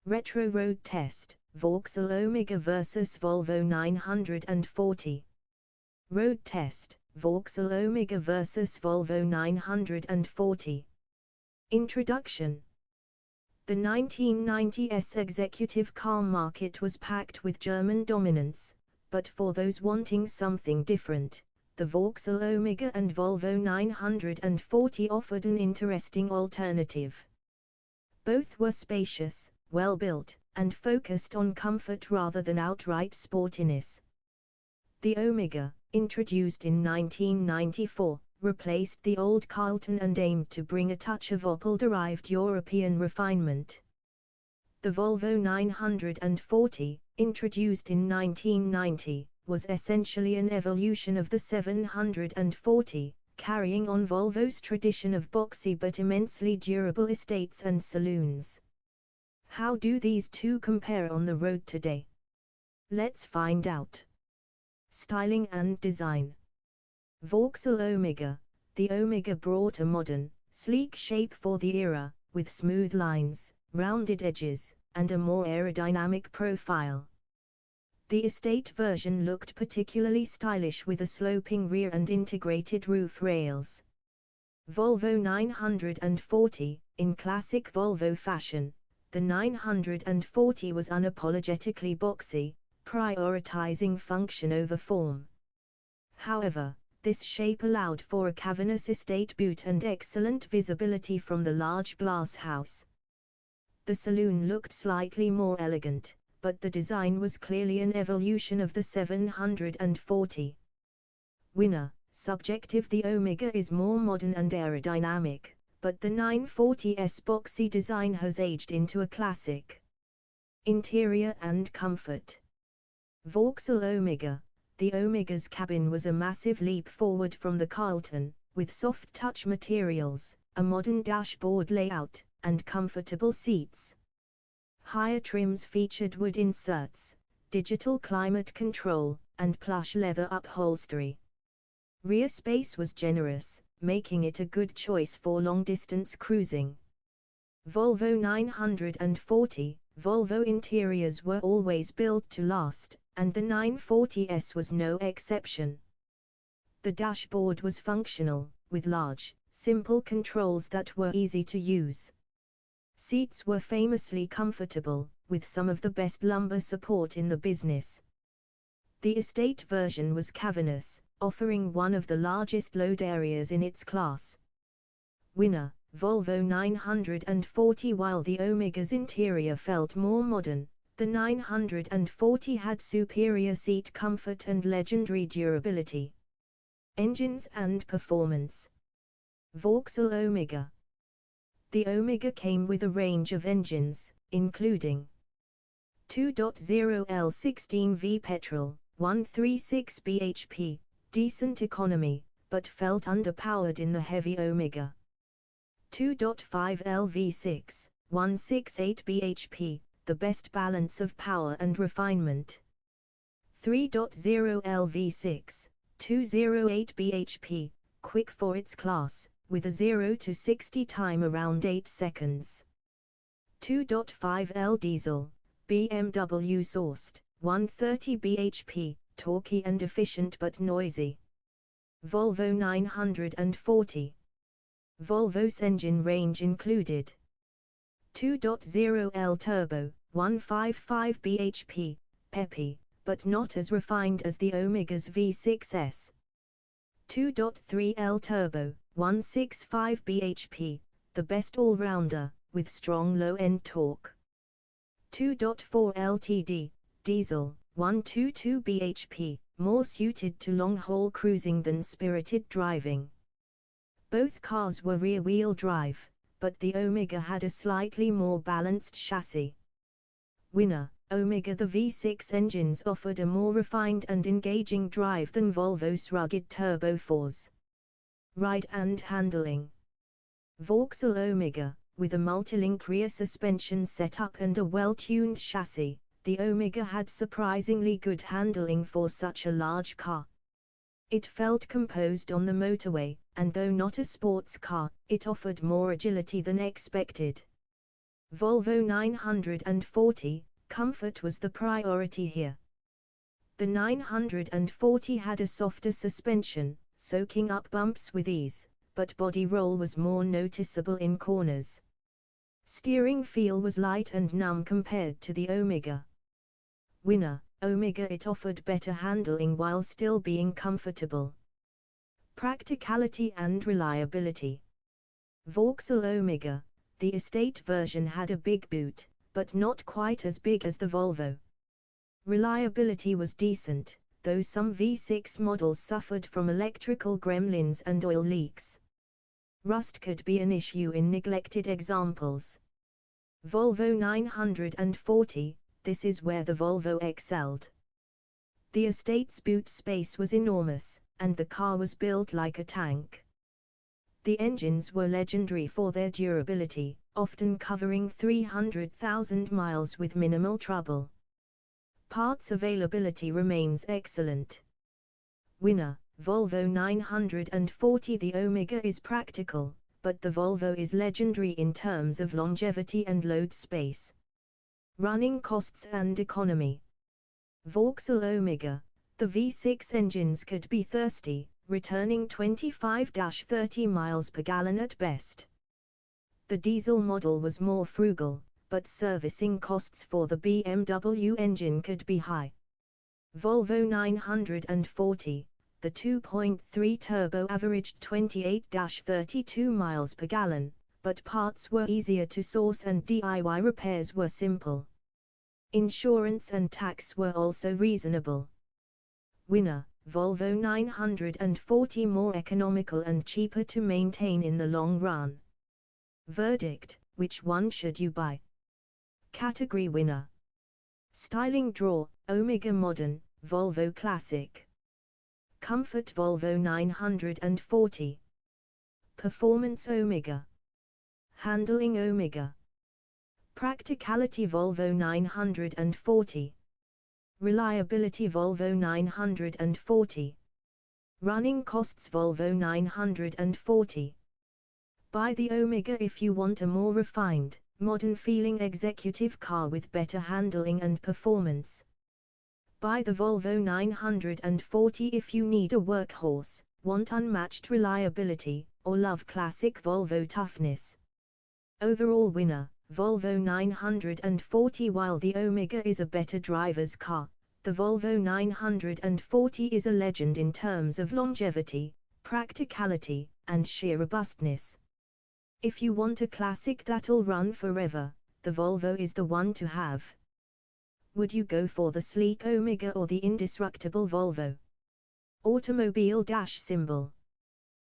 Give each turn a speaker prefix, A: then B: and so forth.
A: Retro Road Test, Vauxhall Omega vs Volvo 940. Road Test, Vauxhall Omega vs Volvo 940. Introduction. The 1990s executive car market was packed with German dominance, but for those wanting something different, the Vauxhall Omega and Volvo 940 offered an interesting alternative. Both were spacious, well-built, and focused on comfort rather than outright sportiness. The Omega, introduced in 1994, replaced the old Carlton and aimed to bring a touch of Opel-derived European refinement. The Volvo 940, introduced in 1990, was essentially an evolution of the 740, carrying on Volvo's tradition of boxy but immensely durable estates and saloons. How do these two compare on the road today? Let's find out. Styling and design. Vauxhall Omega. The Omega brought a modern, sleek shape for the era, with smooth lines, rounded edges, and a more aerodynamic profile. The estate version looked particularly stylish with a sloping rear and integrated roof rails. Volvo 940, in classic Volvo fashion, the 940 was unapologetically boxy, prioritizing function over form. However, this shape allowed for a cavernous estate boot and excellent visibility from the large glass house. The saloon looked slightly more elegant, but the design was clearly an evolution of the 740. Winner. Subjective. The Omega is more modern and aerodynamic, but the 940's boxy design has aged into a classic. Interior and comfort. Vauxhall Omega. The Omega's cabin was a massive leap forward from the Carlton, with soft touch materials, a modern dashboard layout, and comfortable seats. Higher trims featured wood inserts, digital climate control, and plush leather upholstery. Rear space was generous, making it a good choice for long-distance cruising. Volvo 940. Volvo interiors were always built to last, and the 940s was no exception. The dashboard was functional, with large, simple controls that were easy to use. Seats were famously comfortable, with some of the best lumbar support in the business. The estate version was cavernous, offering one of the largest load areas in its class. Winner. Volvo 940. While the Omega's interior felt more modern, the 940 had superior seat comfort and legendary durability. Engines and performance. Vauxhall Omega. The Omega came with a range of engines, including 2.0 L16V petrol, 136 bhp, decent economy, but felt underpowered in the heavy Omega. 2.5 LV6, 168 bhp, the best balance of power and refinement. 3.0 LV6, 208 bhp, quick for its class, with a 0 to 60 time around 8 seconds. 2.5 L diesel, BMW sourced, 130 bhp, torquey and efficient but noisy. Volvo 940. Volvo's engine range included 2.0 L turbo, 155 bhp, peppy, but not as refined as the Omega's V6s. 2.3 L turbo, 165 bhp, the best all-rounder, with strong low-end torque. 2.4 LTD, diesel, 122 bhp, more suited to long-haul cruising than spirited driving. Both cars were rear-wheel drive, but the Omega had a slightly more balanced chassis. Winner. Omega. The V6 engines offered a more refined and engaging drive than Volvo's rugged Turbo 4s. Ride and handling. Vauxhall Omega. With a multi-link rear suspension setup and a well-tuned chassis, the Omega had surprisingly good handling for such a large car. It felt composed on the motorway, and though not a sports car, it offered more agility than expected. Volvo 940, comfort was the priority here. The 940 had a softer suspension, soaking up bumps with ease, but body roll was more noticeable in corners. Steering feel was light and numb compared to the Omega. Winner, Omega. It offered better handling while still being comfortable. Practicality and reliability. Vauxhall Omega. The estate version had a big boot, but not quite as big as the Volvo. Reliability was decent, though some V6 models suffered from electrical gremlins and oil leaks. Rust could be an issue in neglected examples. Volvo 940, this is where the Volvo excelled. The estate's boot space was enormous, and the car was built like a tank. The engines were legendary for their durability, often covering 300,000 miles with minimal trouble. Parts availability remains excellent. Winner, Volvo 940. The Omega is practical, but the Volvo is legendary in terms of longevity and load space. Running costs and economy. Vauxhall Omega. The V6 engines could be thirsty, returning 25-30 miles per gallon at best. The diesel model was more frugal, but servicing costs for the BMW engine could be high. Volvo 940, the 2.3 turbo averaged 28-32 miles per gallon, but parts were easier to source and DIY repairs were simple. Insurance and tax were also reasonable. Winner, Volvo 940. More economical and cheaper to maintain in the long run. Verdict, which one should you buy? Category winner. Styling draw, Omega Modern, Volvo Classic. Comfort, Volvo 940. Performance, Omega. Handling, Omega. Practicality, Volvo 940. Reliability, Volvo 940. Running costs, Volvo 940. Buy the Omega if you want a more refined, modern-feeling executive car with better handling and performance. Buy the Volvo 940 if you need a workhorse, want unmatched reliability, or love classic Volvo toughness. Overall winner, Volvo 940. While the Omega is a better driver's car, the Volvo 940 is a legend in terms of longevity, practicality, and sheer robustness. If you want a classic that'll run forever, the Volvo is the one to have. Would you go for the sleek Omega or the indestructible Volvo? Automobile - symbol